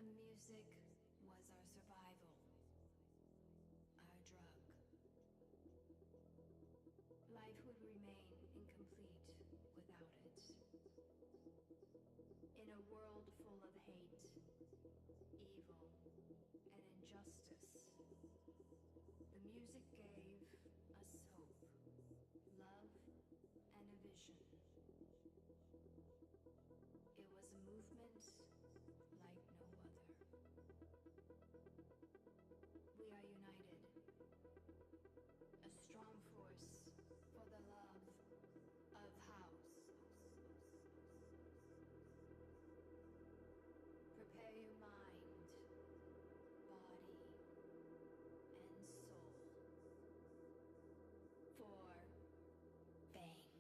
Music was our survival, our drug. Life would remain incomplete without it. In a world full of hate, evil, and injustice, the music gave us hope, love, and a vision. It was a movement like no other. We are united, a strong force for the love of house. Prepare your mind, body, and soul for bangs.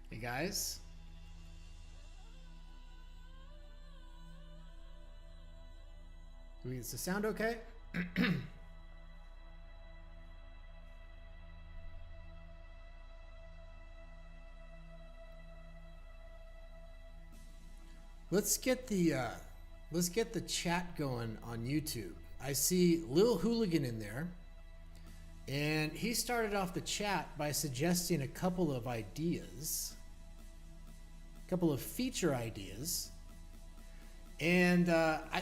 Hey guys. Is the sound okay? Let's get the chat going on YouTube. I see Lil Hooligan in there, and he started off the chat by suggesting a couple of ideas, a couple of feature ideas, and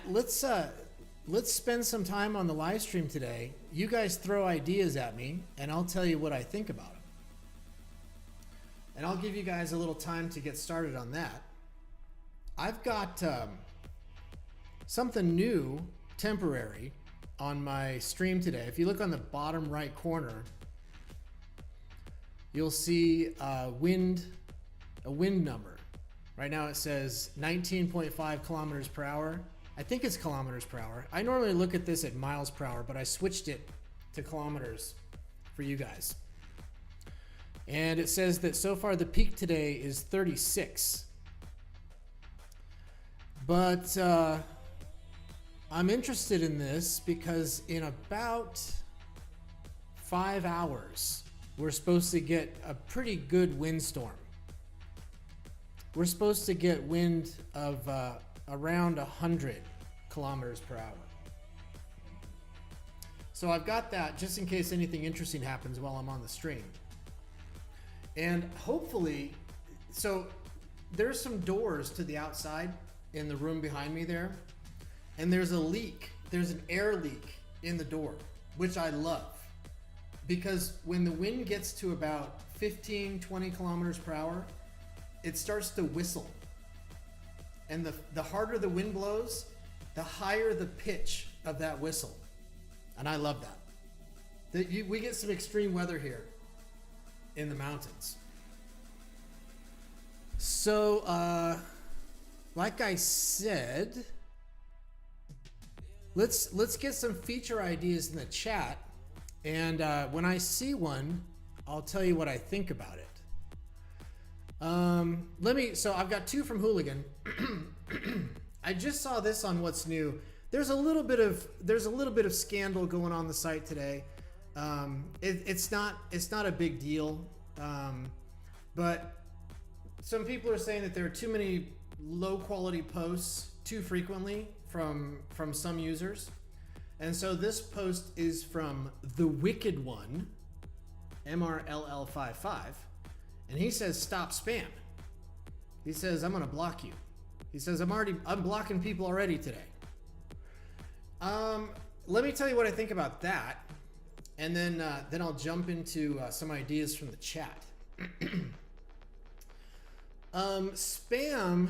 let's spend some time on the live stream today. You guys throw ideas at me, and I'll tell you what I think about them, and I'll give you guys a little time to get started on that. I've got something new, temporary, on my stream today. If you look on the bottom right corner, you'll see a wind number. Right now it says 19.5 kilometers per hour. I think it's kilometers per hour. I normally look at this at miles per hour, but I switched it to kilometers for you guys. And it says that so far the peak today is 36. But I'm interested in this because in about 5 hours, we're supposed to get a pretty good windstorm. We're supposed to get wind of around 100 kilometers per hour. So I've got that just in case anything interesting happens while I'm on the stream. And hopefully, so there's some doors to the outside in the room behind me there, and there's a leak. There's an air leak in the door, which I love, because when the wind gets to about 15, 20 kilometers per hour, it starts to whistle. And the harder the wind blows, the higher the pitch of that whistle. And I love that. We get some extreme weather here in the mountains. So, like I said, let's get some feature ideas in the chat, and when I see one, I'll tell you what I think about it. So I've got two from Hooligan. I just saw this on What's New. There's a little bit of scandal going on the site today. It's not a big deal, but some people are saying that there are too many low quality posts too frequently from some users. And so this post is from The Wicked One, MRLL55, and he says stop spam. He says I'm gonna block you. He says I'm blocking people already today. Let me tell you what I think about that, and then I'll jump into some ideas from the chat. Spam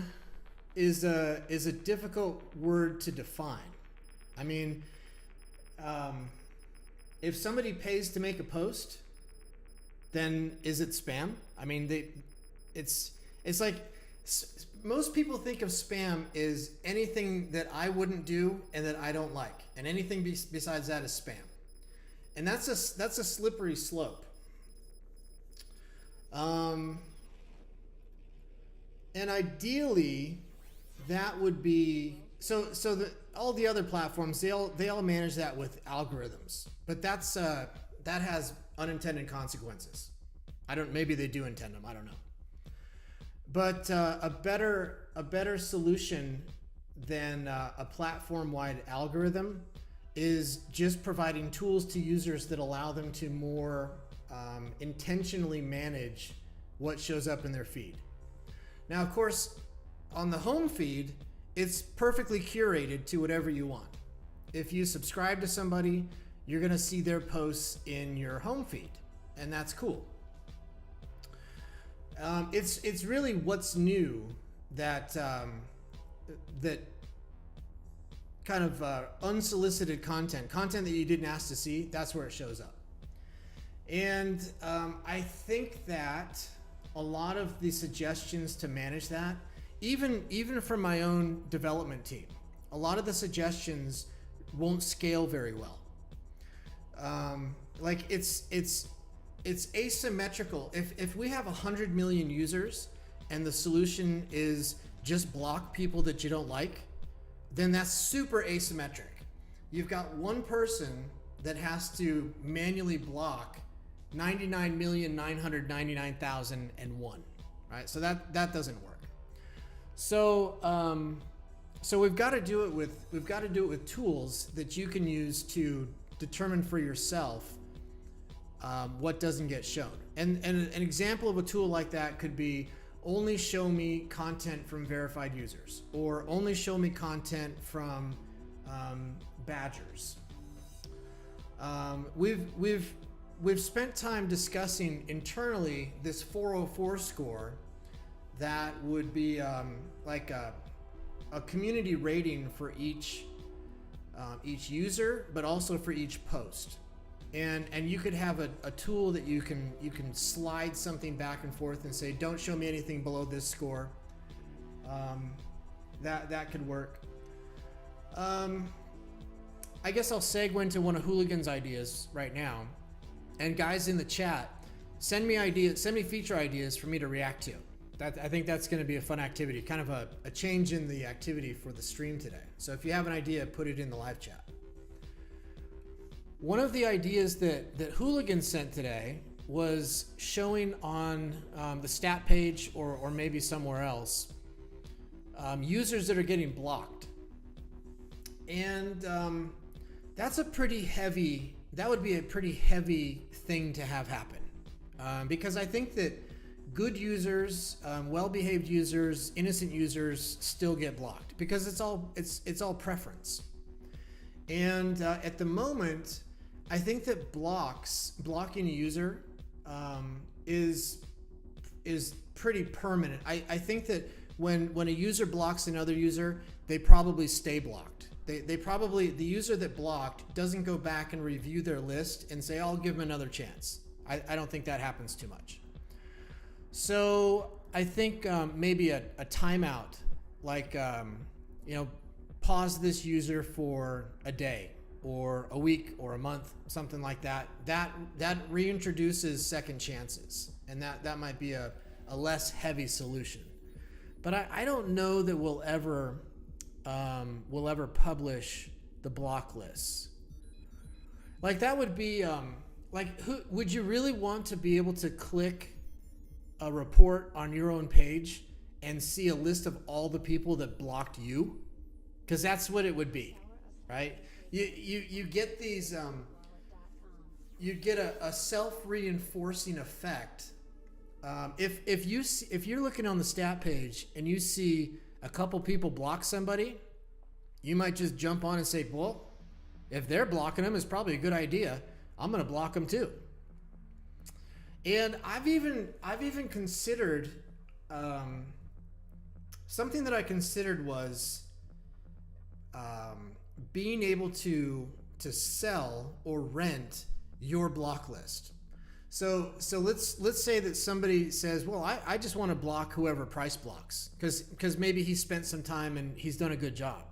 is a difficult word to define. I mean, if somebody pays to make a post, then is it spam? I mean, it's like most people think of spam as anything that I wouldn't do and that I don't like, and anything besides that is spam, and that's a slippery slope. And ideally, that would be so all the other platforms, they all manage that with algorithms, but that has unintended consequences. Maybe they do intend them, I don't know. But a better solution than a platform-wide algorithm is just providing tools to users that allow them to more intentionally manage what shows up in their feed. Now, of course, on the home feed, it's perfectly curated to whatever you want. If you subscribe to somebody, you're going to see their posts in your home feed, and that's cool. It's really what's new that kind of unsolicited content that you didn't ask to see. That's where it shows up. And I think that a lot of the suggestions to manage that, even from my own development team, a lot of the suggestions won't scale very well. Like it's asymmetrical. If we have 100 million users and the solution is just block people that you don't like, then that's super asymmetric. You've got one person that has to manually block 99,999,001, right? So that doesn't work. So we've got to do it with tools that you can use to determine for yourself what doesn't get shown. And an example of a tool like that could be only show me content from verified users, or only show me content from badgers. We've spent time discussing internally this 404 score that would be like a community rating for each user, but also for each post. And you could have a tool that you can slide something back and forth and say, don't show me anything below this score. That could work. I guess I'll segue into one of Hooligan's ideas right now. And guys in the chat, send me feature ideas for me to react to. I think that's going to be a fun activity, kind of a change in the activity for the stream today. So if you have an idea, put it in the live chat. One of the ideas that Hooligan sent today was showing on the stat page or maybe somewhere else users that are getting blocked. And that would be a pretty heavy thing to have happen, because I think that good users, well-behaved users, innocent users still get blocked because it's all preference. And at the moment, I think that blocking a user is pretty permanent. I think that when a user blocks another user, they probably stay blocked. The user that blocked doesn't go back and review their list and say, I'll give them another chance. I don't think that happens too much. So I think maybe a timeout, like, pause this user for a day or a week or a month, something like that. That reintroduces second chances, and that might be a less heavy solution. But I don't know that we'll ever publish the block lists. Like, that would be would you really want to be able to click a report on your own page and see a list of all the people that blocked you? Because that's what it would be, right? You get these you get a self-reinforcing effect. If you're looking on the stat page and you see a couple people block somebody, you might just jump on and say, well, if they're blocking them, it's probably a good idea. I'm going to block them too. And I've even considered something that I considered was being able to to sell or rent your block list. So let's say that somebody says, well, I just want to block whoever price blocks because maybe he spent some time and he's done a good job.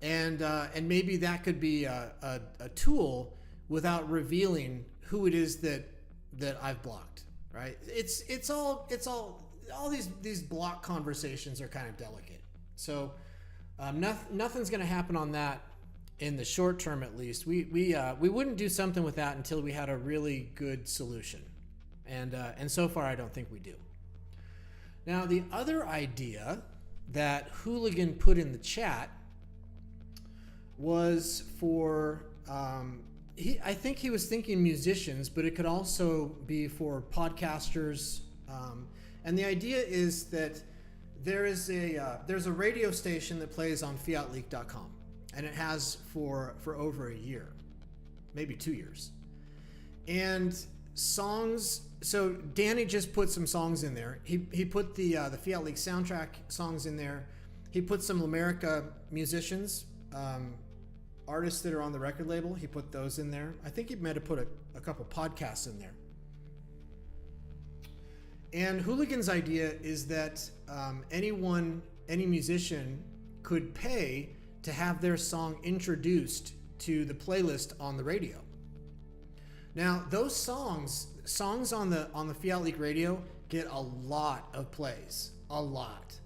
And maybe that could be a tool without revealing who it is that I've blocked, right? It's all these block conversations are kind of delicate. So nothing's going to happen on that in the short term, at least. We wouldn't do something with that until we had a really good solution, and so far I don't think we do. Now the other idea that Hooligan put in the chat was for I think he was thinking musicians, but it could also be for podcasters. And the idea is that there's a radio station that plays on fiatleak.com, and it has for over a year, maybe 2 years. And songs. So Danny just put some songs in there. He put the Fiat Leak soundtrack songs in there. He put some Lamerica musicians, artists that are on the record label. He put those in there. I think he might have put a couple podcasts in there. And Hooligan's idea is that any musician could pay to have their song introduced to the playlist on the radio. Now, those songs on the Fiat Leak radio get a lot of plays, a lot.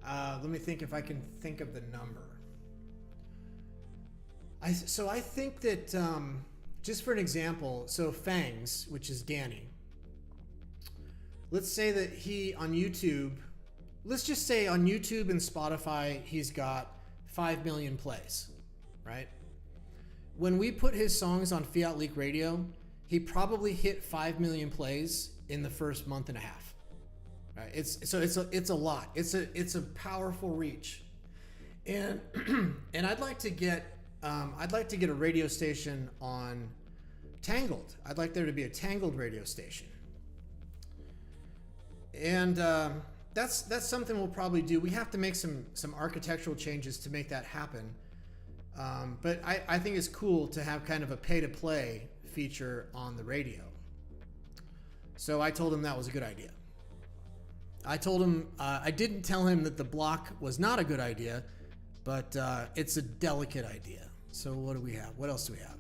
Let me think if I can think of the number. I think that just for an example, so Fangs, which is Danny. Let's say that he on YouTube, let's just say on YouTube and Spotify, he's got 5 million plays, right? When we put his songs on Fiat Leak Radio, he probably hit 5 million plays in the first month and a half. Right? It's a lot. It's a powerful reach, and I'd like to get a radio station on Tangled. I'd like there to be a Tangled radio station. And that's something we'll probably do. We have to make some architectural changes to make that happen. But I think it's cool to have kind of a pay-to-play feature on the radio. So I told him that was a good idea. I told him, I didn't tell him that the block was not a good idea, but it's a delicate idea. So what do we have? What else do we have?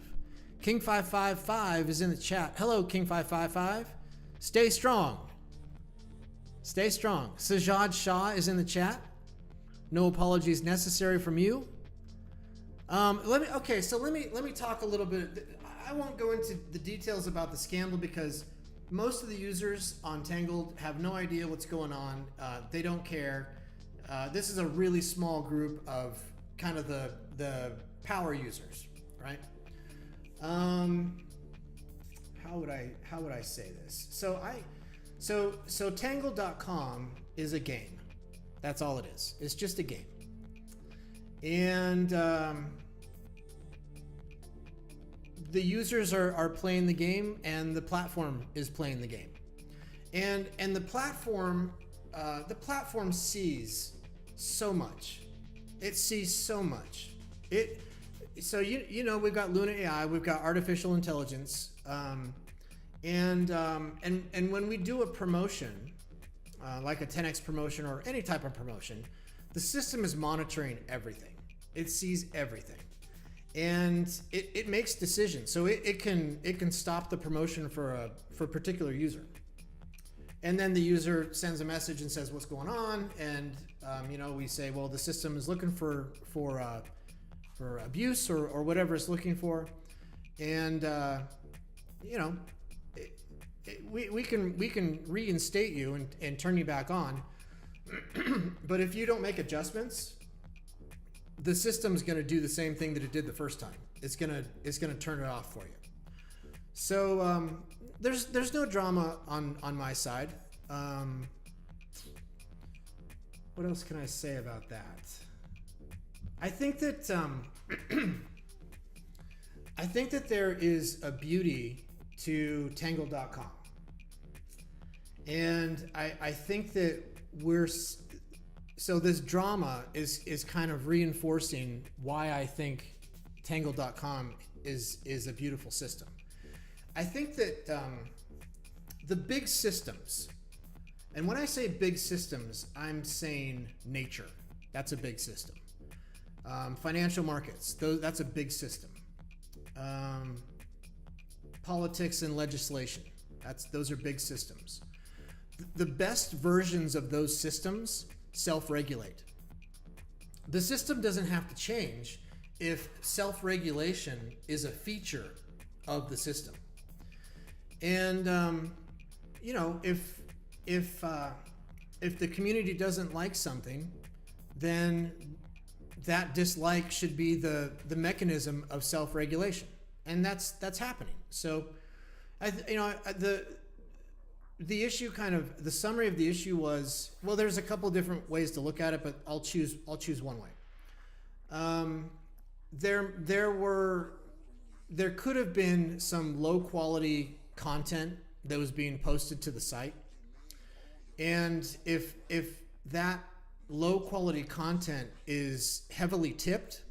King555 is in the chat. Hello, King555. Stay strong. Stay strong. Sajad Shah is in the chat. No apologies necessary from you. Let me talk a little bit. I won't go into the details about the scandal because most of the users on Tangled have no idea what's going on. They don't care. This is a really small group of kind of the power users, right? How would I say this? So Tangled.com is a game. That's all it is. It's just a game. And the users are playing the game, and the platform is playing the game. And the platform sees so much. It sees so much. So we've got Luna AI, we've got artificial intelligence, and when we do a promotion, like a 10x promotion or any type of promotion, the system is monitoring everything. It sees everything, and it makes decisions. So it can stop the promotion for a particular user, and then the user sends a message and says what's going on, and we say, well, the system is looking for abuse or whatever it's looking for, and we can reinstate you and turn you back on. But if you don't make adjustments, the system's going to do the same thing that it did the first time. It's going to turn it off for you. So there's no drama on my side. What else can I say about that? I think that there is a beauty to Tangled.com, and I think that this drama is kind of reinforcing why I think Tangle.com is a beautiful system. I think that the big systems, and when I say big systems, I'm saying nature. That's a big system. Financial markets, that's a big system. Politics and legislation, those are big systems. The best versions of those systems self-regulate. The system doesn't have to change if self-regulation is a feature of the system. And if the community doesn't like something, then that dislike should be the mechanism of self-regulation, and that's happening. So, the issue, kind of the summary of the issue was, well, there's a couple different ways to look at it, but I'll choose one way. There could have been some low quality content that was being posted to the site, and if that low quality content is heavily tipped,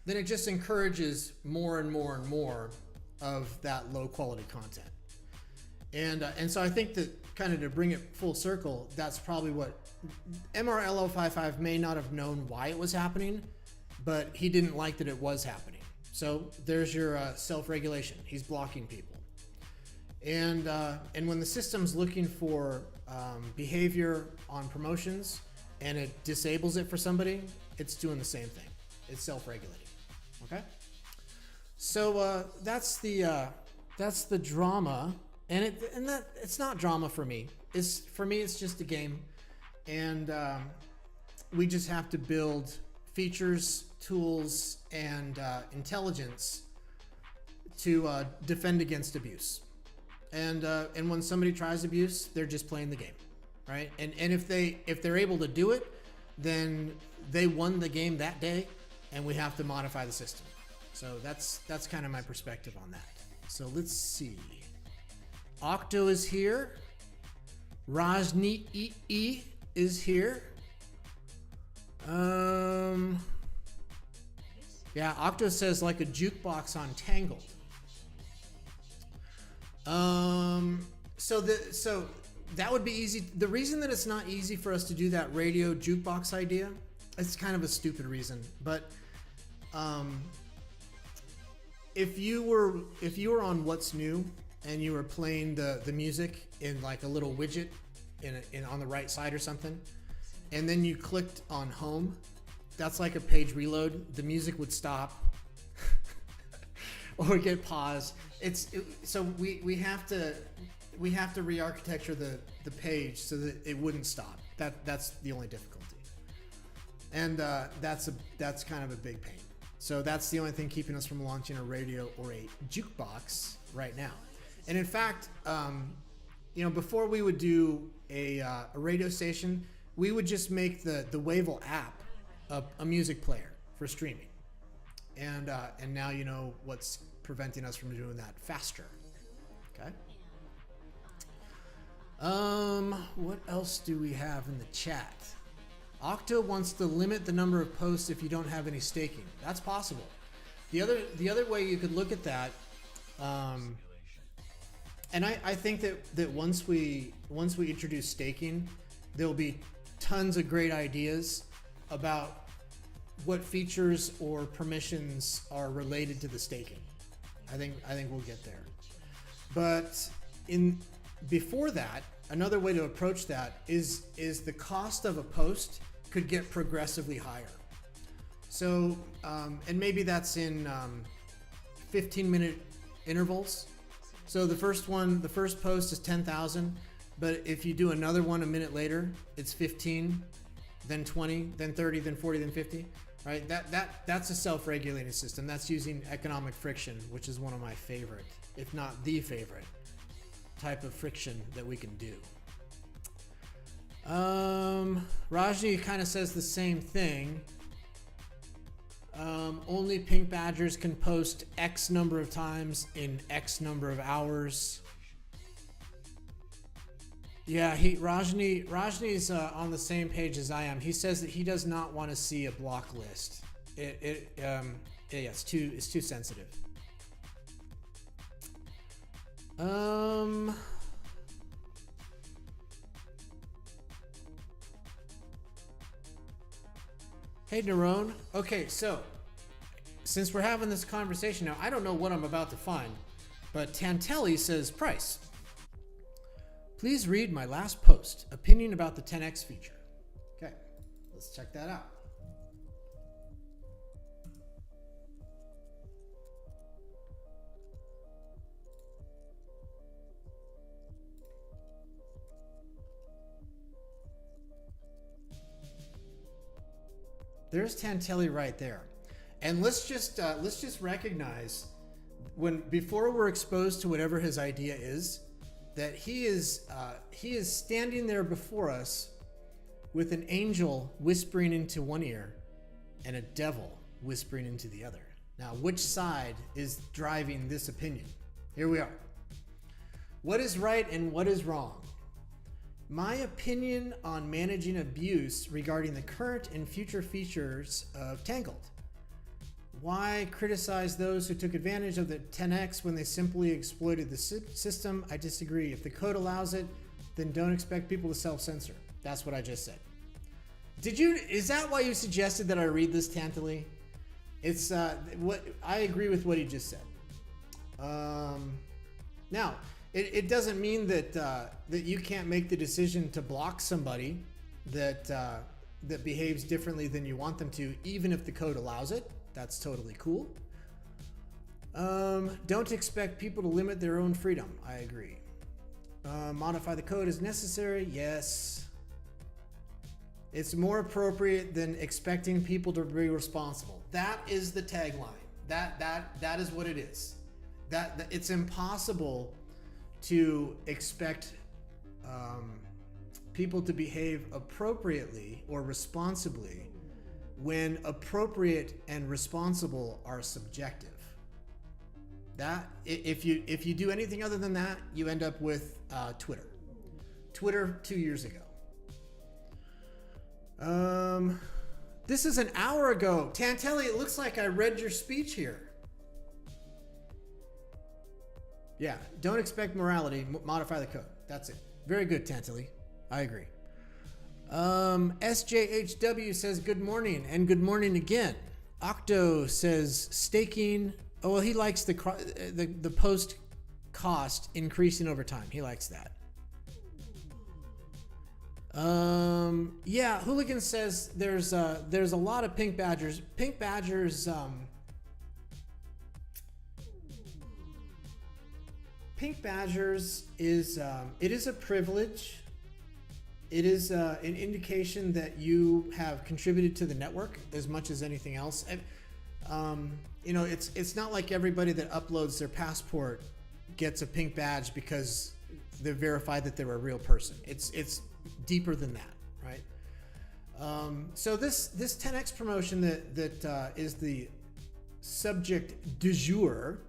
then it just encourages more and more and more of that low quality content. And so I think that, kind of to bring it full circle, that's probably what MRLO55 may not have known why it was happening, but he didn't like that it was happening. So there's your self-regulation. He's blocking people. And when the system's looking for behavior on promotions and it disables it for somebody, it's doing the same thing. It's self-regulating. Okay. So that's the drama, and it's not drama for me. It's just a game, and we just have to build features, tools, and intelligence to defend against abuse. And when somebody tries abuse, they're just playing the game, right? And if they're able to do it, then they won the game that day, and we have to modify the system. So that's kind of my perspective on that. So let's see. Octo is here. Rajni E is here. Yeah, Octo says like a jukebox on Tangled. So that would be easy. The reason that it's not easy for us to do that radio jukebox idea, it's kind of a stupid reason, but if you were on What's New and you were playing the music in like a little widget in on the right side or something, and then you clicked on home, that's like a page reload. The music would stop or get paused. So we have to re-architecture the page so that it wouldn't stop. That's the only difficulty, and that's kind of a big pain. So that's the only thing keeping us from launching a radio or a jukebox right now. And in fact, before we would do a radio station, we would just make the Wavell app a music player for streaming. And now you know what's preventing us from doing that faster. Okay. What else do we have in the chat? Octo wants to limit the number of posts if you don't have any staking. That's possible. The other way you could look at that, and I think that once we introduce staking, there'll be tons of great ideas about what features or permissions are related to the staking. I think we'll get there. But before that, another way to approach that is the cost of a post could get progressively higher. So, and maybe that's in 15-minute intervals. So the first post is 10,000, but if you do another one a minute later, it's 15, then 20, then 30, then 40, then 50, right? That's a self-regulating system. That's using economic friction, which is one of my favorite, if not the favorite type of friction that we can do. Rajni kind of says the same thing. Only pink badgers can post X number of times in X number of hours. Yeah, Rajni's on the it says that he does not want to see a block list. It it's too sensitive. Hey, Nerone. Okay, so since we're having this conversation now, I don't know what I'm about to find, but Tantelli says, Price, please read my last post, opinion about the 10X feature. Okay, let's check that out. There's Tantelli right there. And let's just recognize before we're exposed to whatever his idea is, that he is standing there before us with an angel whispering into one ear and a devil whispering into the other. Now, which side is driving this opinion? Here we are. What is right and what is wrong? My opinion on managing abuse regarding the current and future features of Tangled. Why criticize those who took advantage of the 10X when they simply exploited the system? I disagree. If the code allows it, then don't expect people to self-censor. That's what I just said. Is that why you suggested that I read this, Tantelli? It's I agree with what he just said. Now, it doesn't mean that you can't make the decision to block somebody that behaves differently than you want them to, even if the code allows it. That's totally cool. Don't expect people to limit their own freedom. I agree. Modify the code as necessary. Yes. It's more appropriate than expecting people to be responsible. That is the tagline. That is what it is. That it's impossible to expect people to behave appropriately or responsibly when appropriate and responsible are subjective. That if you do anything other than that, you end up with Twitter 2 years ago. This is an hour ago. Tantelli, it looks like I read your speech here. Yeah, don't expect morality, modify the code. That's it. Very good, Tantelli. I agree. SJHW says good morning and good morning again. Octo says staking. Oh, well, he likes the post cost increasing over time. He likes that. Yeah, Hooligan says there's a lot of pink badgers. Pink badgers. Pink badgers is it is a privilege. It is an indication that you have contributed to the network as much as anything else. It's not like everybody that uploads their passport gets a pink badge because they verified that they're a real person. It's deeper than that, right? So this 10X promotion that is the subject du jour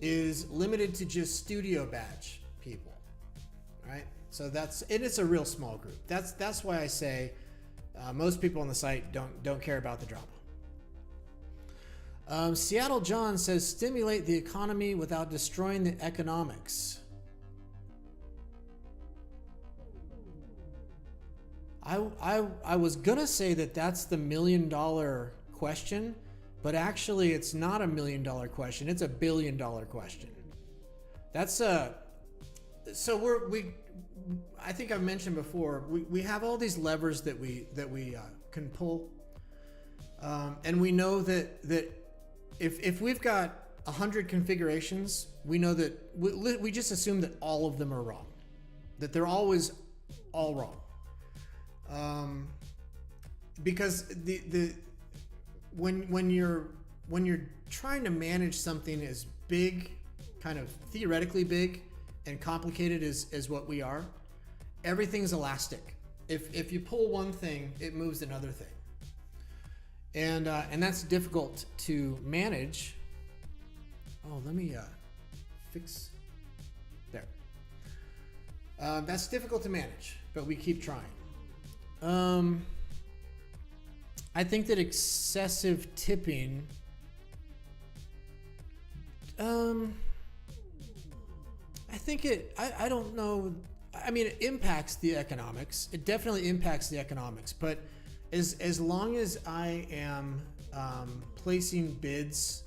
is limited to just studio badge people, right? So it's a real small group. That's why I say most people on the site don't care about the drama. Seattle John says stimulate the economy without destroying the economics. I was gonna say that's the $1 million question, but actually it's not a $1 million question. It's a $1 billion question. I think I've mentioned before, we have all these levers that we can pull, and we know that if we've got 100 configurations, we know that we just assume that all of them are wrong, that they're always all wrong, because when you're trying to manage something as big, kind of theoretically big and complicated as what we are, everything's elastic. If you pull one thing, it moves another thing, and that's difficult to manage. Oh, let me fix there. That's difficult to manage, but we keep trying. I think that excessive tipping Um, I think I don't know. I mean, it impacts the economics. It definitely impacts the economics. But as long as I am placing bids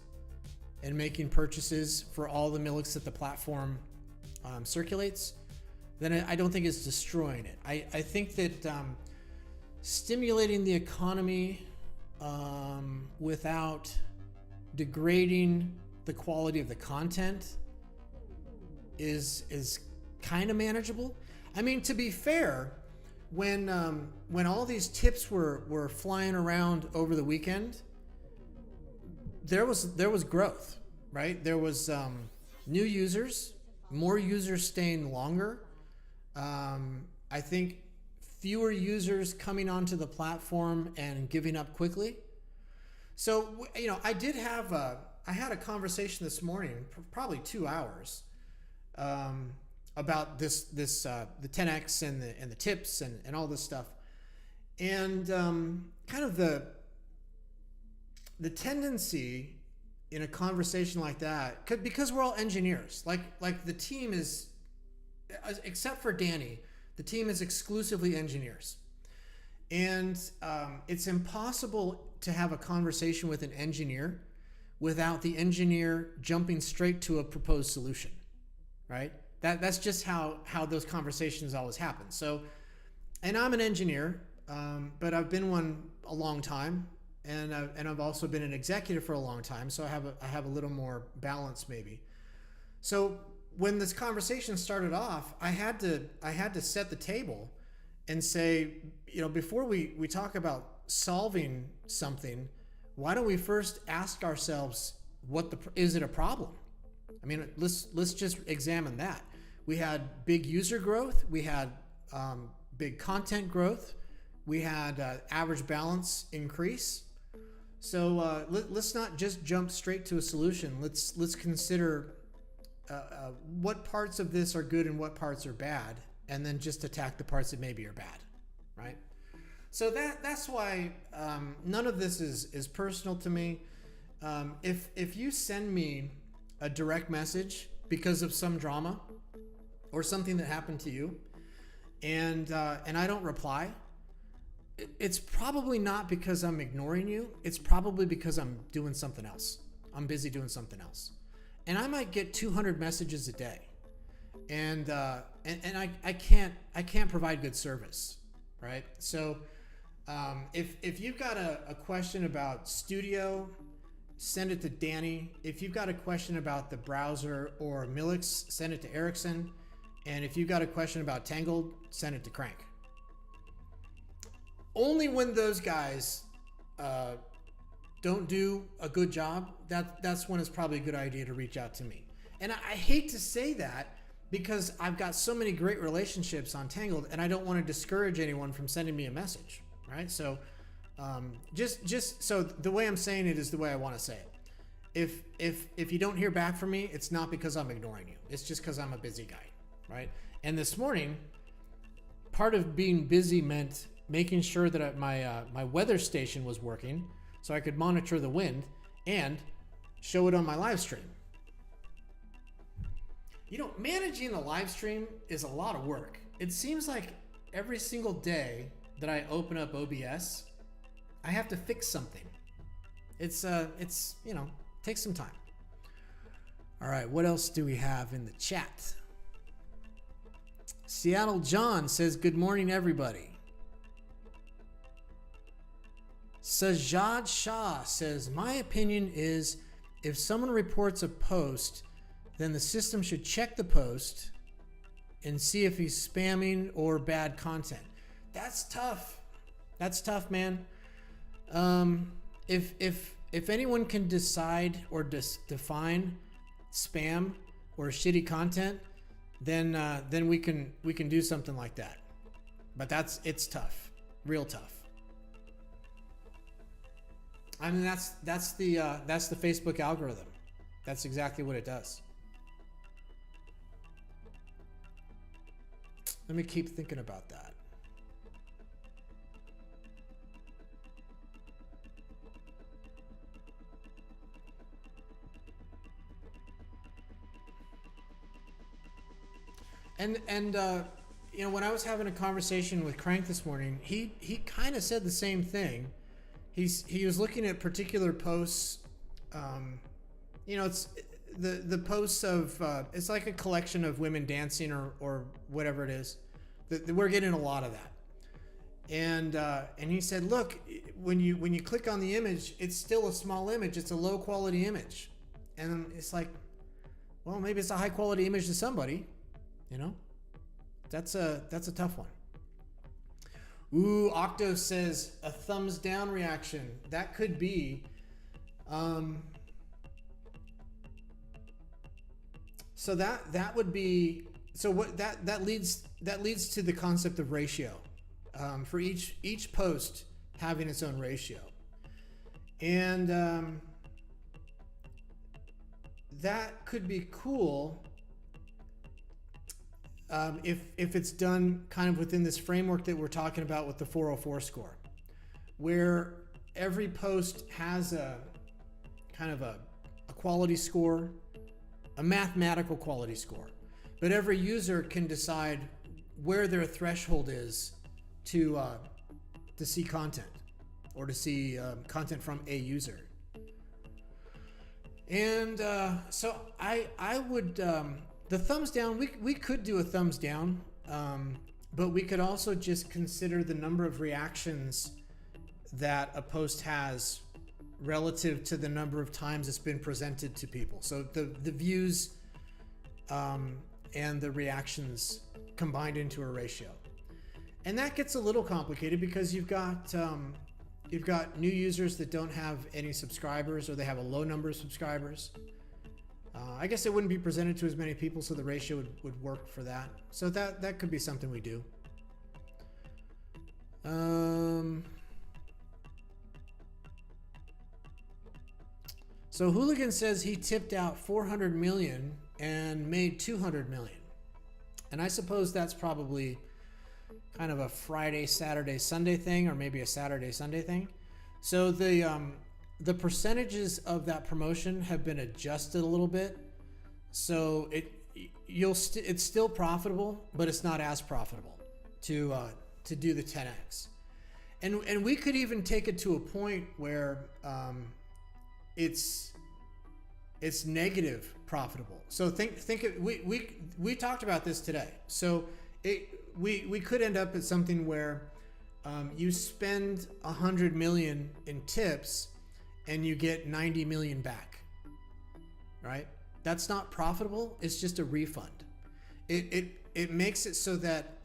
and making purchases for all the Milix that the platform circulates, then I don't think it's destroying it. I think that stimulating the economy without degrading the quality of the content is kind of manageable. I mean, to be fair, when all these tips were flying around over the weekend, there was growth, right? There was new users, more users staying longer. I think fewer users coming onto the platform and giving up quickly. So, you know, I had a conversation this morning, probably 2 hours, about the 10x and the tips and all this stuff, and kind of the tendency in a conversation like that, because we're all engineers, like the team is, except for Danny, the team is exclusively engineers, and it's impossible to have a conversation with an engineer without the engineer jumping straight to a proposed solution, right? That's just how those conversations always happen. So, and I'm an engineer, but I've been one a long time, and I've also been an executive for a long time. So I have a little more balance maybe. So when this conversation started off, I had to set the table and say, you know, before we talk about solving something, why don't we first ask ourselves, is it a problem? I mean, let's just examine that. We had big user growth. We had big content growth. We had average balance increase. So let's not just jump straight to a solution. Let's consider what parts of this are good and what parts are bad, and then just attack the parts that maybe are bad, right? So that's why none of this is personal to me. If you send me a direct message because of some drama or something that happened to you, and I don't reply, it's probably not because I'm ignoring you. It's probably because I'm doing something else. I'm busy doing something else, and I might get 200 messages a day, and I can't provide good service, right? So if you've got a question about Studio, send it to Danny. If you've got a question about the browser or Milix, send it to Erickson. And if you've got a question about Tangled, send it to Crank. Only when those guys don't do a good job, that's when it's probably a good idea to reach out to me. And I hate to say that because I've got so many great relationships on Tangled, and I don't want to discourage anyone from sending me a message, right? So just so the way I'm saying it is the way I want to say it. If you don't hear back from me, it's not because I'm ignoring you. It's just because I'm a busy guy, right? And this morning, part of being busy meant making sure that my weather station was working so I could monitor the wind and show it on my live stream. You know, managing a live stream is a lot of work. It seems like every single day that I open up OBS, I have to fix something. It's you know, takes some time. All right, what else do we have in the chat? Seattle John says, good morning, everybody. Sajad Shah says, my opinion is if someone reports a post, then the system should check the post and see if he's spamming or bad content. That's tough. That's tough, man. If anyone can decide or define spam or shitty content, then we can do something like that. But it's tough, real tough. I mean, that's the Facebook algorithm. That's exactly what it does. Let me keep thinking about that. And when I was having a conversation with Crank this morning, he kind of said the same thing. He was looking at particular posts. It's the posts of it's like a collection of women dancing or whatever it is. We're getting a lot of that. And he said, look, when you click on the image, it's still a small image. It's a low quality image. And it's like, well, maybe it's a high quality image to somebody, That's a tough one. Ooh, Octo says a thumbs down reaction. That could be. So that would be. So what that leads to the concept of ratio, for each post having its own ratio, and that could be cool. If it's done kind of within this framework that we're talking about with the 404 score, where every post has a kind of a quality score, a mathematical quality score, but every user can decide where their threshold is to see content or to see content from a user. And so I would. The thumbs down, we could do a thumbs down, but we could also just consider the number of reactions that a post has relative to the number of times it's been presented to people. So the views and the reactions combined into a ratio. And that gets a little complicated because you've got new users that don't have any subscribers, or they have a low number of subscribers. I guess it wouldn't be presented to as many people, so the ratio would work for that. So that could be something we do. So Hooligan says he tipped out 400 million and made 200 million. And I suppose that's probably kind of a Friday, Saturday, Sunday thing, or maybe a Saturday, Sunday thing. So the percentages of that promotion have been adjusted a little bit, so it's still profitable, but it's not as profitable to do the 10x, and we could even take it to a point where it's negative profitable. So we talked about this today. So we could end up at something where you spend 100 million in tips and you get 90 million back, right? That's not profitable. It's just a refund. It makes it so that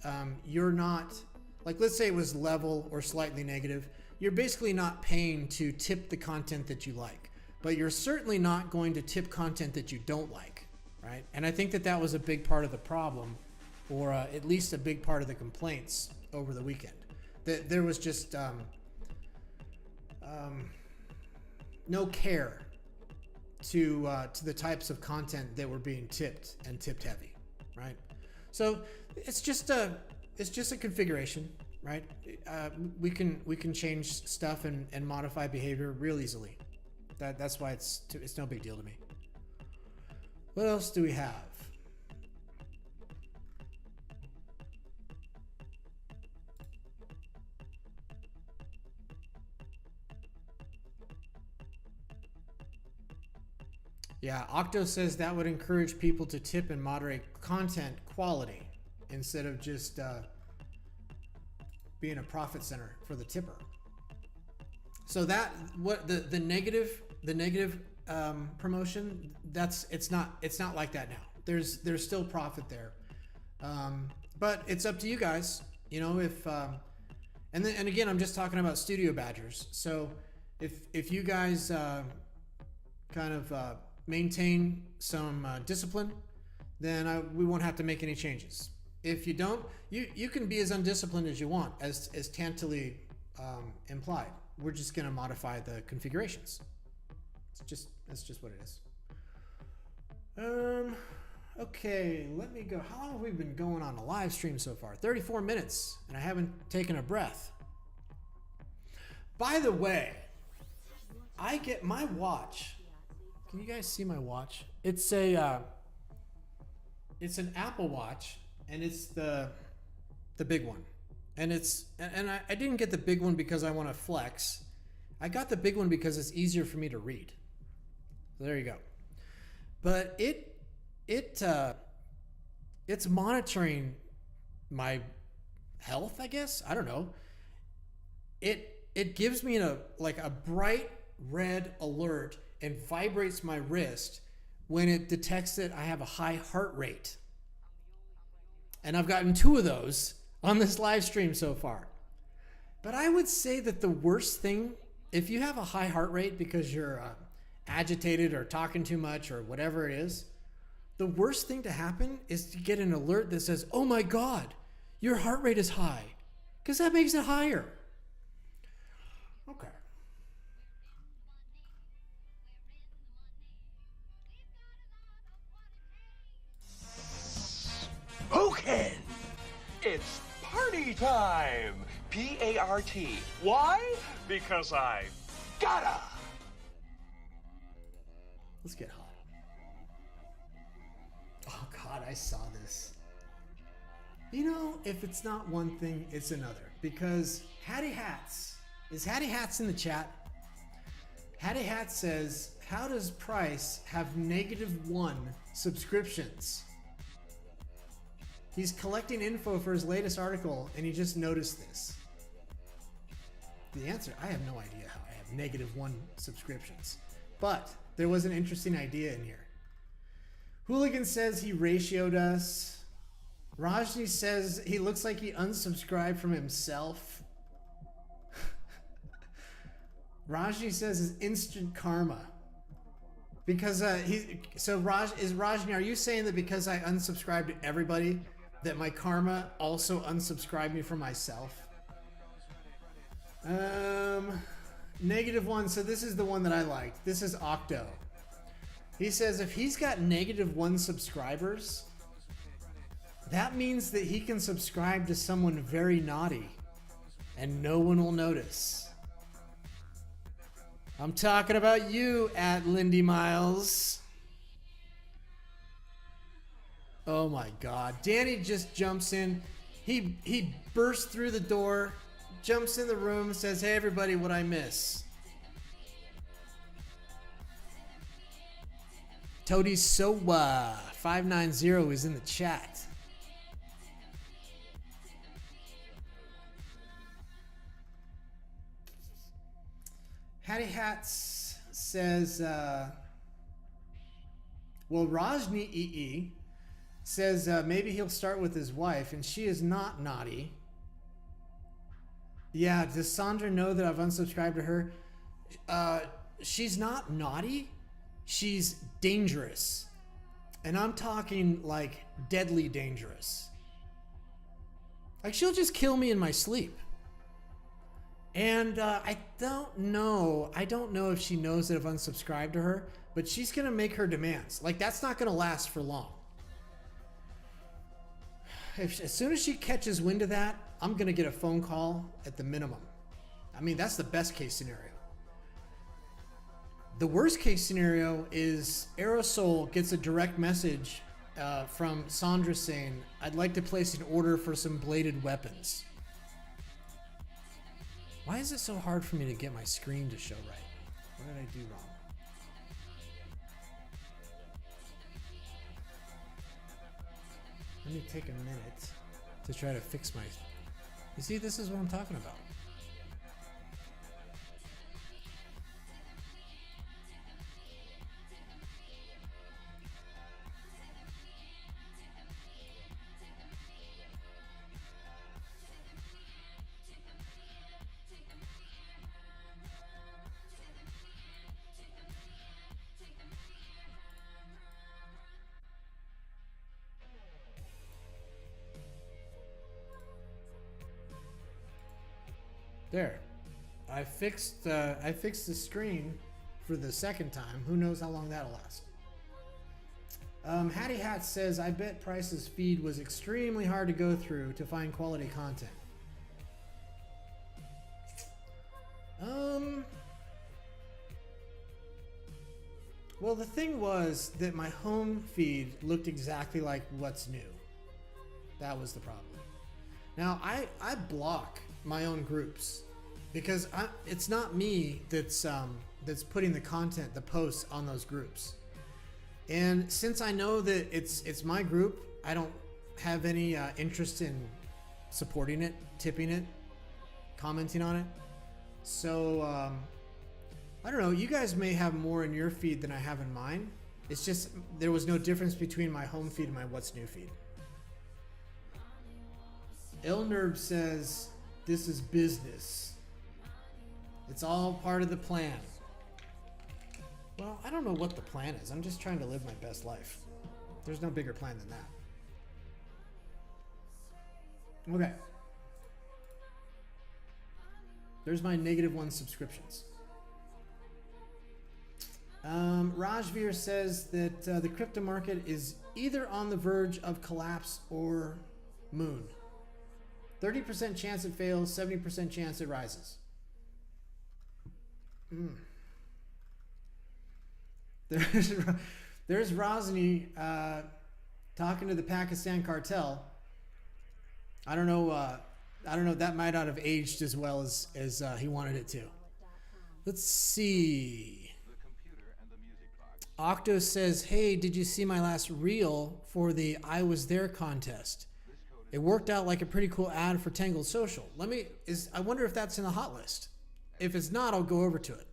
you're not, like, let's say it was level or slightly negative. You're basically not paying to tip the content that you like, but you're certainly not going to tip content that you don't like, right? And I think that was a big part of the problem, or at least a big part of the complaints over the weekend. That there was just no care to the types of content that were being tipped and tipped heavy, right? So it's just a configuration, right? We can change stuff and modify behavior real easily. That's why it's no big deal to me. What else do we have? Yeah, Octo says that would encourage people to tip and moderate content quality instead of just being a profit center for the tipper. So that what the negative promotion, it's not like that now. There's still profit there, but it's up to you guys. If and again, I'm just talking about Studio Badgers. So if you guys kind of maintain some discipline, then we won't have to make any changes. If you don't, you can be as undisciplined as you want, as Tantally implied. We're just going to modify the configurations. That's just what it is. Okay, let me go. How long have we been going on a live stream so far? 34 minutes, and I haven't taken a breath. By the way, I get my watch. Can you guys see my watch? It's an Apple Watch, and it's the big one. And I didn't get the big one because I want to flex. I got the big one because it's easier for me to read. So there you go. But it's monitoring my health, I guess. I don't know. It gives me a bright red alert and vibrates my wrist when it detects that I have a high heart rate. And I've gotten 2 of those on this live stream so far. But I would say that the worst thing, if you have a high heart rate because you're agitated or talking too much or whatever it is, the worst thing to happen is to get an alert that says, oh my God, your heart rate is high. Because that makes it higher. Okay. Who It's party time! P-A-R-T. Why? Because I gotta! Let's get hot. Oh God, I saw this. You know, if it's not one thing, it's another. Because Hattie Hats, is Hattie Hats in the chat? Hattie Hats says, how does Price have -1 subscriptions? He's collecting info for his latest article, and he just noticed this. The answer, I have no idea how I have -1 subscriptions. But there was an interesting idea in here. Hooligan says he ratioed us. Rajni says he looks like he unsubscribed from himself. Rajni says it's instant karma. Because Rajni, are you saying that because I unsubscribed to everybody, that my karma also unsubscribed me from myself? -1, so this is the one that I liked. This is Octo. He says if he's got -1 subscribers, that means that he can subscribe to someone very naughty and no one will notice. I'm talking about you, at Lindy Miles. Oh my God. Danny just jumps in. He bursts through the door, jumps in the room, says, hey everybody, what'd I miss? Toady Sowa 590 is in the chat. Hattie Hats says, well, Rajni EE says maybe he'll start with his wife, and she is not naughty. Yeah, does Sandra know that I've unsubscribed to her? She's not naughty. She's dangerous. And I'm talking like deadly dangerous. Like she'll just kill me in my sleep. And I don't know if she knows that I've unsubscribed to her, but she's going to make her demands. Like that's not going to last for long. As soon as she catches wind of that, I'm going to get a phone call at the minimum. I mean, that's the best case scenario. The worst case scenario is Aerosol gets a direct message from Sandra saying, I'd like to place an order for some bladed weapons. Why is it so hard for me to get my screen to show right? What did I do wrong? Let me take a minute to try to fix my... You see, this is what I'm talking about. There, I fixed the screen for the second time. Who knows how long that'll last? Hattie Hat says, I bet Price's feed was extremely hard to go through to find quality content. Well, the thing was that my home feed looked exactly like what's new. That was the problem. Now, I block my own groups because it's not me that's putting the content, the posts on those groups. And since I know that it's my group, I don't have any interest in supporting it, tipping it, commenting on it. So, I don't know. You guys may have more in your feed than I have in mine. It's just there was no difference between my home feed and my What's New feed. Elnerb says, this is business. It's all part of the plan. Well, I don't know what the plan is. I'm just trying to live my best life. There's no bigger plan than that. Okay. There's my -1 subscriptions. Rajveer says that the crypto market is either on the verge of collapse or moon. 30% chance it fails, 70% chance it rises. There's Rosny talking to the Pakistan cartel. I don't know. That might not have aged as well as he wanted it to. Let's see. Octo says, hey, did you see my last reel for the I Was There contest? It worked out like a pretty cool ad for Tangled Social. I wonder if that's in the hot list. If it's not, I'll go over to it.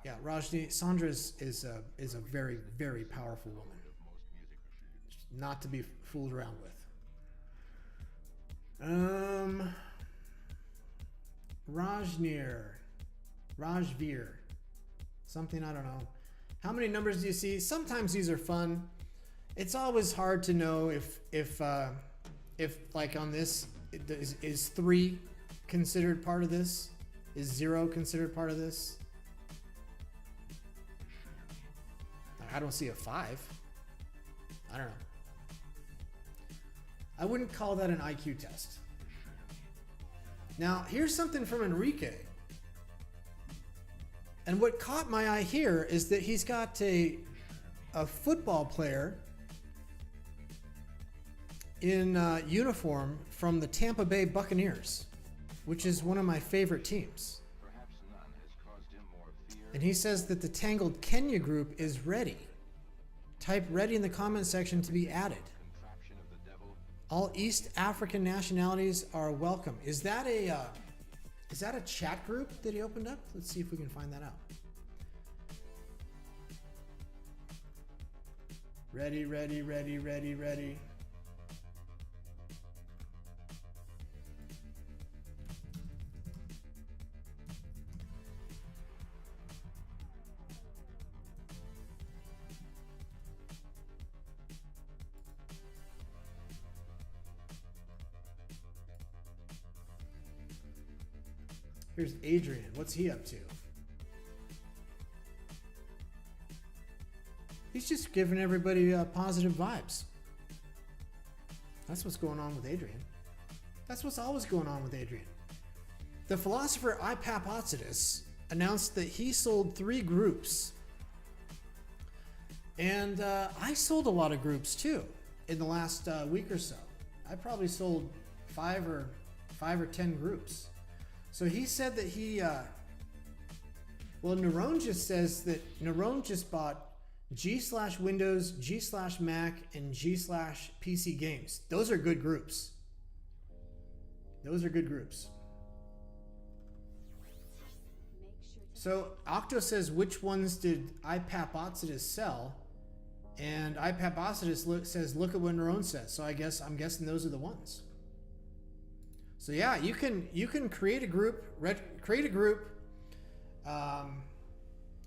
Yeah, Rajni, Sandra is a very, very powerful woman. Not to be fooled around with. Rajveer, something, I don't know. How many numbers do you see? Sometimes these are fun. It's always hard to know if like on this, is 3 considered part of this? Is 0 considered part of this? I don't see a 5. I don't know. I wouldn't call that an IQ test. Now, here's something from Enrique. And what caught my eye here is that he's got a football player in uniform from the Tampa Bay Buccaneers, which is one of my favorite teams. And he says that the Tangled Kenya group is ready. Type ready in the comment section to be added. All East African nationalities are welcome. Is that a chat group that he opened up? Let's see if we can find that out. Ready, ready, ready, ready, ready. Here's Adrian. What's he up to? He's just giving everybody positive vibes. That's what's going on with Adrian. That's what's always going on with Adrian. The philosopher Ipapotidis announced that he sold 3 groups. And I sold a lot of groups too in the last week or so. I probably sold 5 or 10 groups. So he said that Nerone just says that Nerone just bought G/Windows, G/Mac, and G/PC games. Those are good groups. Those are good groups. So Octo says, which ones did Ipapotidis sell? And Ipapotidis says, look at what Nerone says. So I'm guessing those are the ones. So yeah, you can create a group.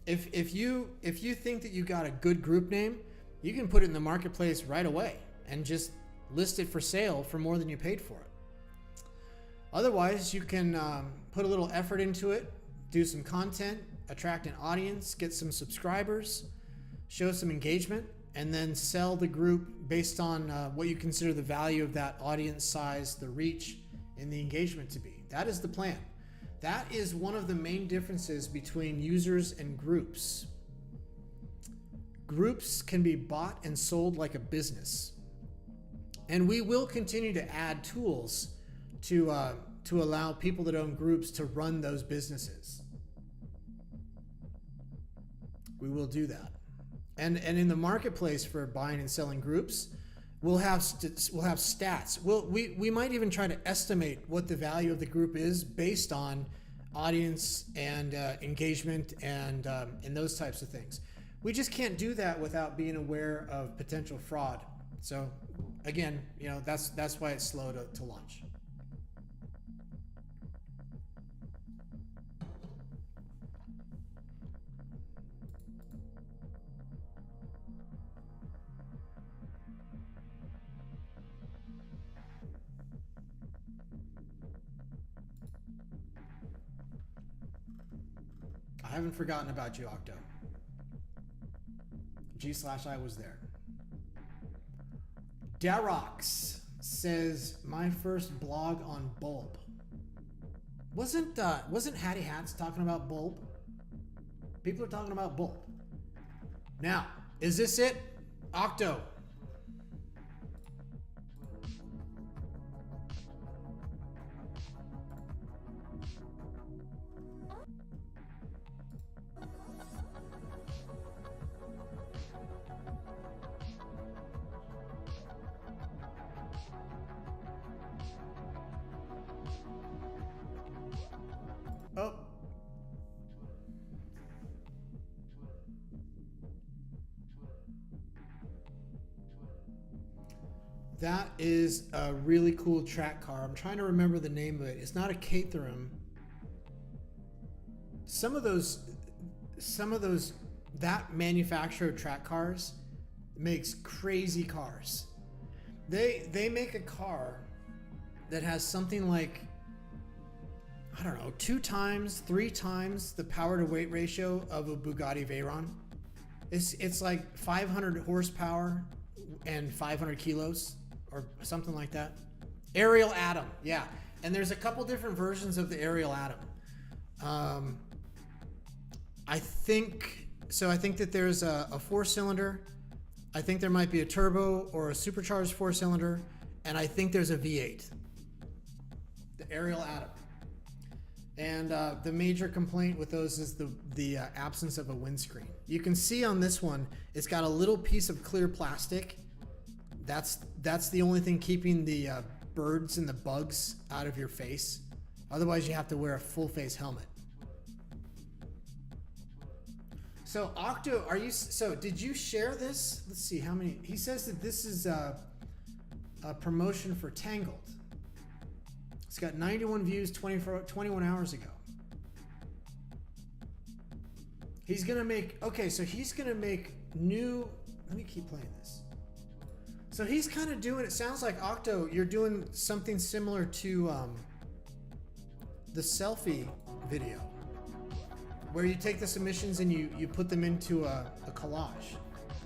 If you think that you got a good group name, you can put it in the marketplace right away and just list it for sale for more than you paid for it. Otherwise, you can put a little effort into it, do some content, attract an audience, get some subscribers, show some engagement, and then sell the group based on what you consider the value of that audience size, the reach, and the engagement to be. That is the plan. That is one of the main differences between users and groups. Groups can be bought and sold like a business. And we will continue to add tools to allow people that own groups to run those businesses. We will do that. And in the marketplace for buying and selling groups, we'll have stats. We might even try to estimate what the value of the group is based on audience and engagement and those types of things. We just can't do that without being aware of potential fraud. So again, that's why it's slow to launch. I haven't forgotten about you, Octo. G/I was there. Darox says, my first blog on Bulb. Wasn't Hattie Hats talking about Bulb? People are talking about Bulb. Now, is this it? Octo. Oh. That is a really cool track car. I'm trying to remember the name of it. It's not a Caterham. Some of those, that manufacturer of track cars makes crazy cars. They make a car that has something like, I don't know, 2 times, 3 times the power to weight ratio of a Bugatti Veyron. It's like 500 horsepower and 500 kilos or something like that. Ariel Atom, yeah. And there's a couple different versions of the Ariel Atom. I think that there's a 4-cylinder. I think there might be a turbo or a supercharged 4-cylinder, and I think there's a V8. The Ariel Atom. And the major complaint with those is the absence of a windscreen. You can see on this one, it's got a little piece of clear plastic. That's the only thing keeping the birds and the bugs out of your face. Otherwise, you have to wear a full face helmet. So Octo, did you share this? Let's see how many. He says that this is a promotion for Tangled. It's got 91 views 21 hours ago. He's gonna make new. Let me keep playing this. So he's kind of doing. It sounds like Octo, you're doing something similar to the selfie video, where you take the submissions and you put them into a collage.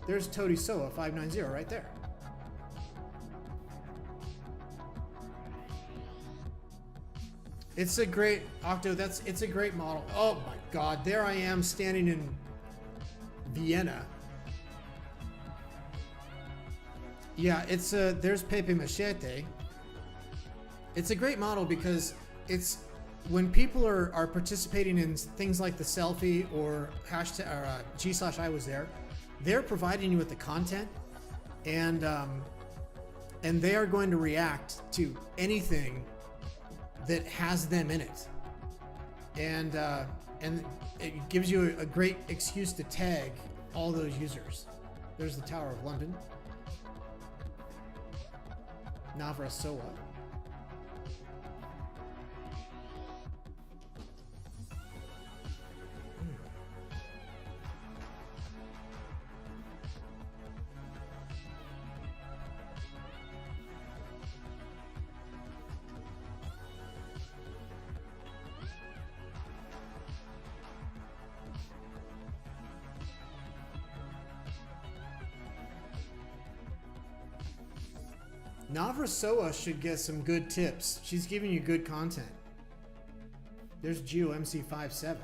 There's Toady Soa 590 right there. It's a great Octo. It's a great model. Oh my God! There I am standing in Vienna. Yeah, there's Pepe Machete. It's a great model because it's when people are participating in things like the selfie or hashtag or G/I was there. They're providing you with the content, and they are going to react to anything that has them in it, and it gives you a great excuse to tag all those users. There's the Tower of London, Navra Soa. Navra Soa should get some good tips. She's giving you good content. There's Geo MC57.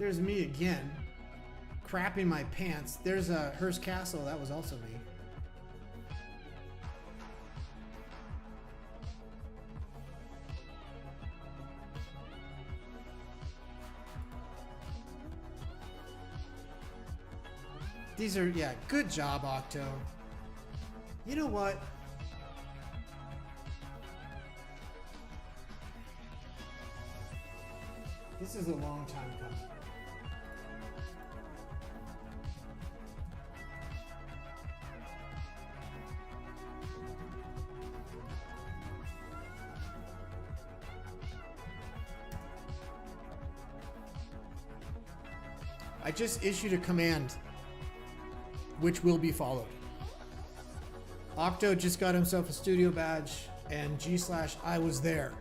There's me again, crapping my pants. There's a Hearst Castle. That was also me. These are, yeah, good job, Octo. You know what? This is a long time coming. I just issued a command which will be followed. Octo just got himself a studio badge, and G/I was there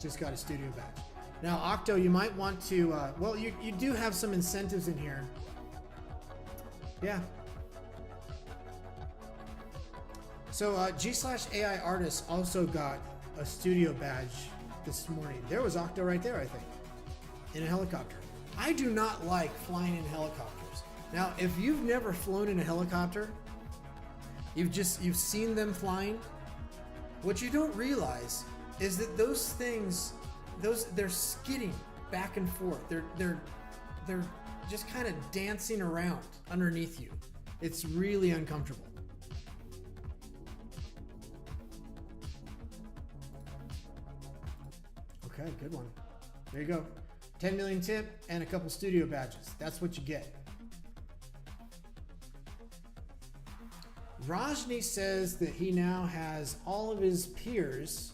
just got a studio badge. Now, Octo, you might want to, well, you do have some incentives in here. Yeah. So G/AI Artist also got a studio badge this morning. There was Octo right there, I think, in a helicopter. I do not like flying in helicopters. Now, if you've never flown in a helicopter, you've seen them flying, what you don't realize is that those things, they're skidding back and forth. They're just kind of dancing around underneath you. It's really uncomfortable. Okay, good one. There you go. 10 million tip and a couple studio badges. That's what you get. Rajni says that he now has all of his peers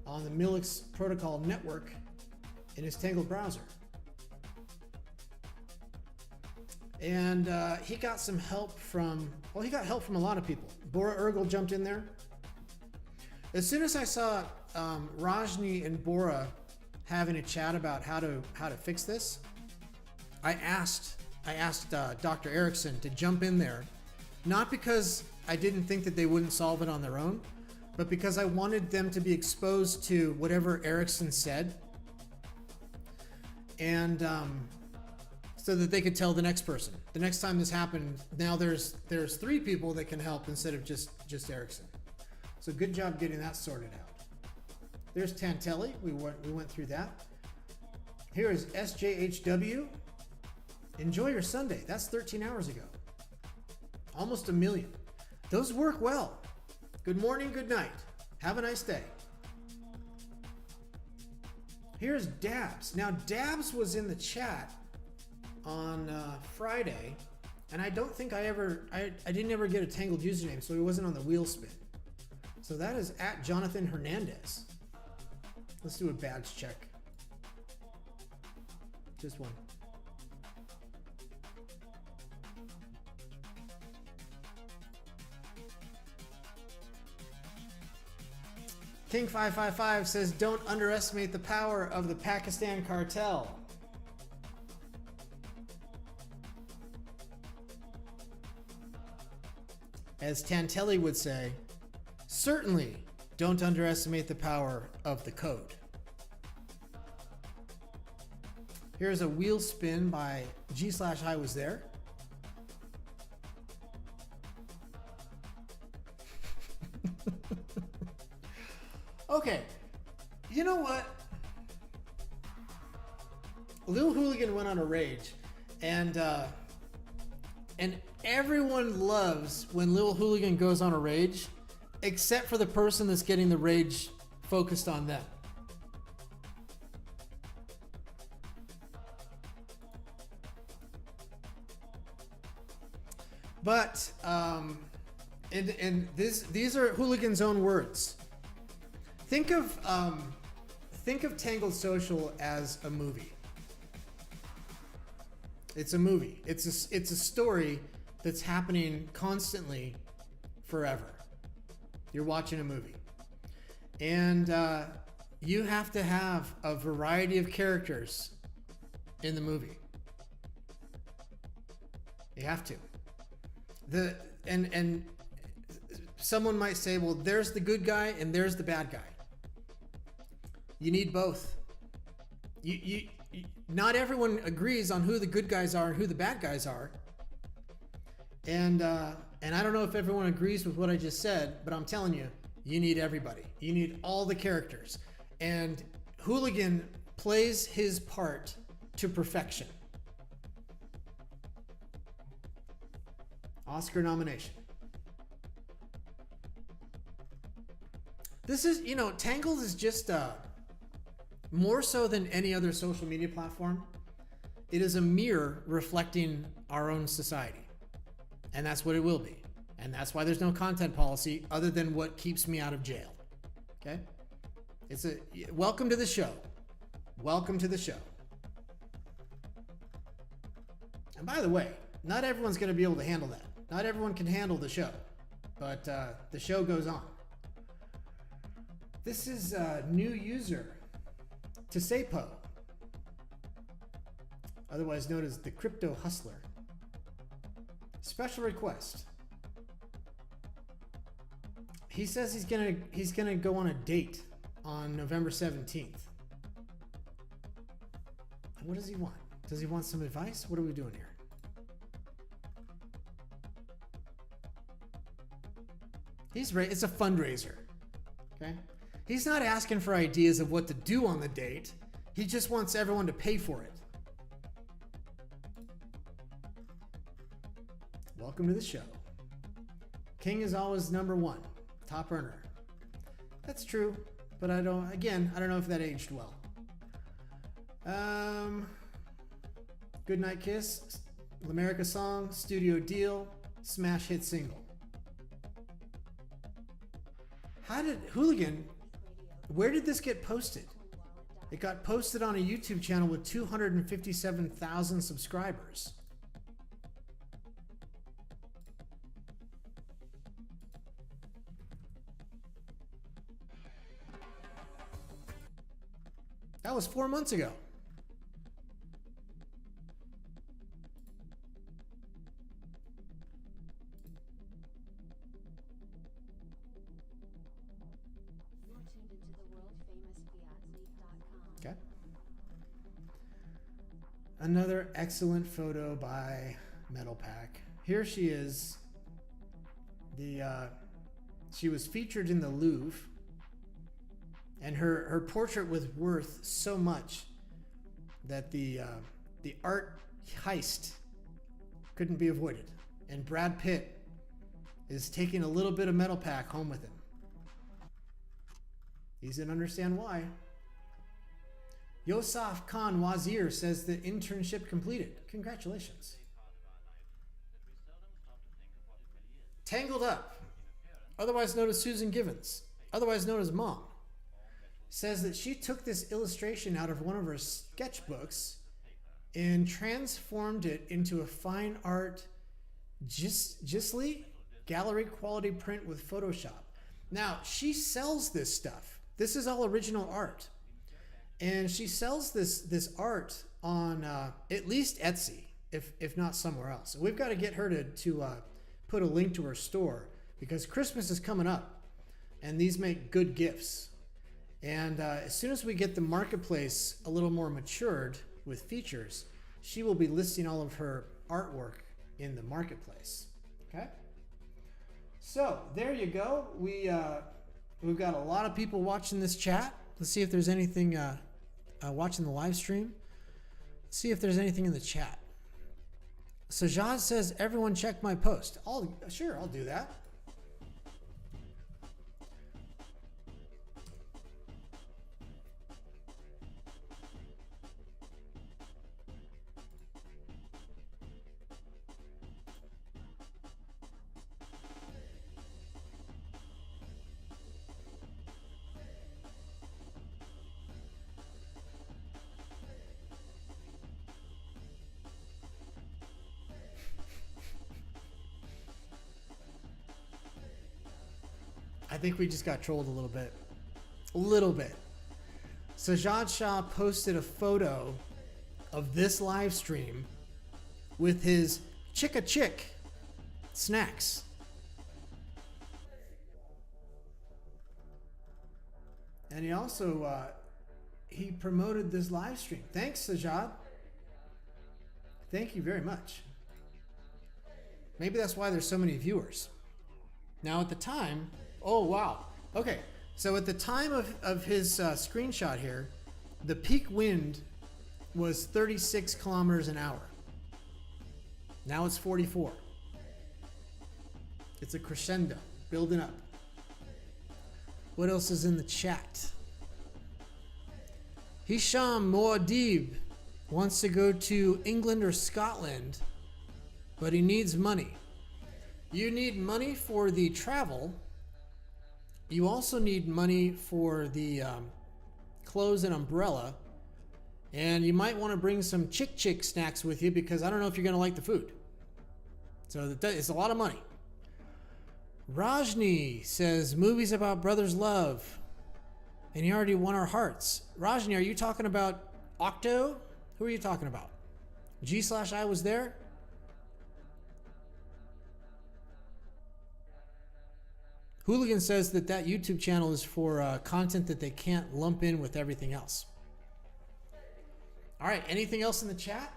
on the Milix protocol network in his Tangled browser. And he got some help from, well, he got help from a lot of people. Bora Urgel jumped in there. As soon as I saw Rajni and Bora having a chat about how to fix this, I asked Dr. Erickson to jump in there, not because I didn't think that they wouldn't solve it on their own, but because I wanted them to be exposed to whatever Erickson said, and so that they could tell the next person. The next time this happened, now there's 3 people that can help instead of just Erickson. So good job getting that sorted out. There's Tantelli. We went through that. Here is SJHW. Enjoy your Sunday. That's 13 hours ago. Almost 1 million. Those work well. Good morning, good night. Have a nice day. Here's Dabs. Now, Dabs was in the chat on Friday, and I don't think I didn't ever get a Tangled username, so he wasn't on the wheel spin. So that is at Jonathan Hernandez. Let's do a badge check. Just one. King555 says, don't underestimate the power of the Pakistan cartel. As Tantelli would say, certainly don't underestimate the power of the code. Here's a wheel spin by G/I was there. Okay, you know what? Lil Hooligan went on a rage, and everyone loves when Lil Hooligan goes on a rage, except for the person that's getting the rage focused on them. But and these are Hooligan's own words. Think of Tangled Social as a movie. It's a movie. It's a story that's happening constantly, forever. You're watching a movie, and you have to have a variety of characters in the movie. You have to. And someone might say, well, there's the good guy and there's the bad guy. You need both. You not everyone agrees on who the good guys are and who the bad guys are. And I don't know if everyone agrees with what I just said, but I'm telling you, you need everybody. You need all the characters. And Hooligan plays his part to perfection. Oscar nomination. This is, Tangled is just more so than any other social media platform. It is a mirror reflecting our own society. And that's what it will be. And that's why there's no content policy other than what keeps me out of jail. Okay? Welcome to the show. Welcome to the show. And by the way, not everyone's going to be able to handle that. Not everyone can handle the show. But the show goes on. This is a new user, Tsepo, otherwise known as the Crypto Hustler. Special request. He says he's gonna go on a date on November 17th. What does he want? Does he want some advice? What are we doing here? It's a fundraiser. Okay? He's not asking for ideas of what to do on the date. He just wants everyone to pay for it. Welcome to the show. King is always number one. Top earner. That's true, but I don't know if that aged well. Good Night Kiss, L'America song, studio deal, smash hit single. How did Hooligan, where did this get posted? It got posted on a YouTube channel with 257,000 subscribers. That was 4 months ago. You're tuned into the world-famous FiatLeak.com. Okay. Another excellent photo by Metal Pack. Here she is. She was featured in the Louvre. And her portrait was worth so much that the art heist couldn't be avoided. And Brad Pitt is taking a little bit of Metal Pack home with him. He doesn't understand why. Yosaf Khan Wazir says the internship completed. Congratulations. Tangled Up, otherwise known as Susan Givens, otherwise known as Mom, says that she took this illustration out of one of her sketchbooks and transformed it into a fine art Gisli gallery quality print with Photoshop. Now, she sells this stuff. This is all original art. And she sells this art on at least Etsy, if not somewhere else. We've got to get her to put a link to her store because Christmas is coming up and these make good gifts. And as soon as we get the marketplace a little more matured with features, she will be listing all of her artwork in the marketplace. Okay? So there you go. We've got a lot of people watching this chat. Let's see if there's anything watching the live stream. Let's see if there's anything in the chat. Sajad says, everyone check my post. Sure, I'll do that. I think we just got trolled a little bit. A little bit. Sajad Shah posted a photo of this live stream with his Chicka Chick snacks. And he also he promoted this live stream. Thanks, Sajad. Thank you very much. Maybe that's why there's so many viewers. Now at the time, oh wow. Okay, so at the time of his screenshot here, the peak wind was 36 kilometers an hour. Now it's 44. It's a crescendo, building up. What else is in the chat? Hisham Moadib wants to go to England or Scotland, but he needs money. You need money for the travel. You also need money for the clothes and umbrella. And you might want to bring some chick snacks with you because I don't know if you're going to like the food. So it's a lot of money. Rajni says, movies about brothers' love. And he already won our hearts. Rajni, are you talking about Octo? Who are you talking about? G/I was there? Hooligan says that YouTube channel is for content that they can't lump in with everything else. All right, anything else in the chat?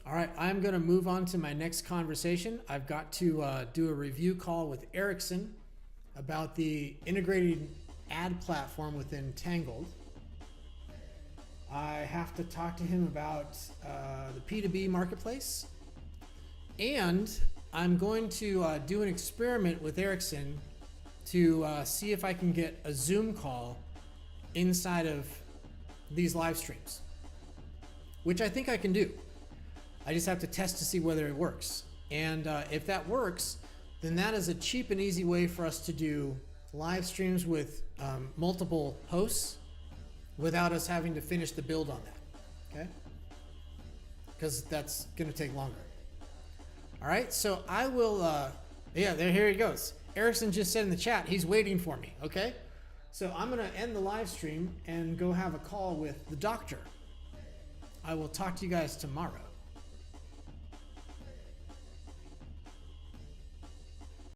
All right, I'm going to move on to my next conversation. I've got to do a review call with Ericsson about the integrated ad platform within Tangled. I have to talk to him about the P2B marketplace. And I'm going to do an experiment with Ericsson to see if I can get a Zoom call inside of these live streams, which I think I can do. I just have to test to see whether it works. And if that works, then that is a cheap and easy way for us to do live streams with multiple hosts without us having to finish the build on that, okay? Because that's gonna take longer. All right, so I will, here he goes. Ericsson just said in the chat, he's waiting for me, okay? So I'm gonna end the live stream and go have a call with the doctor. I will talk to you guys tomorrow.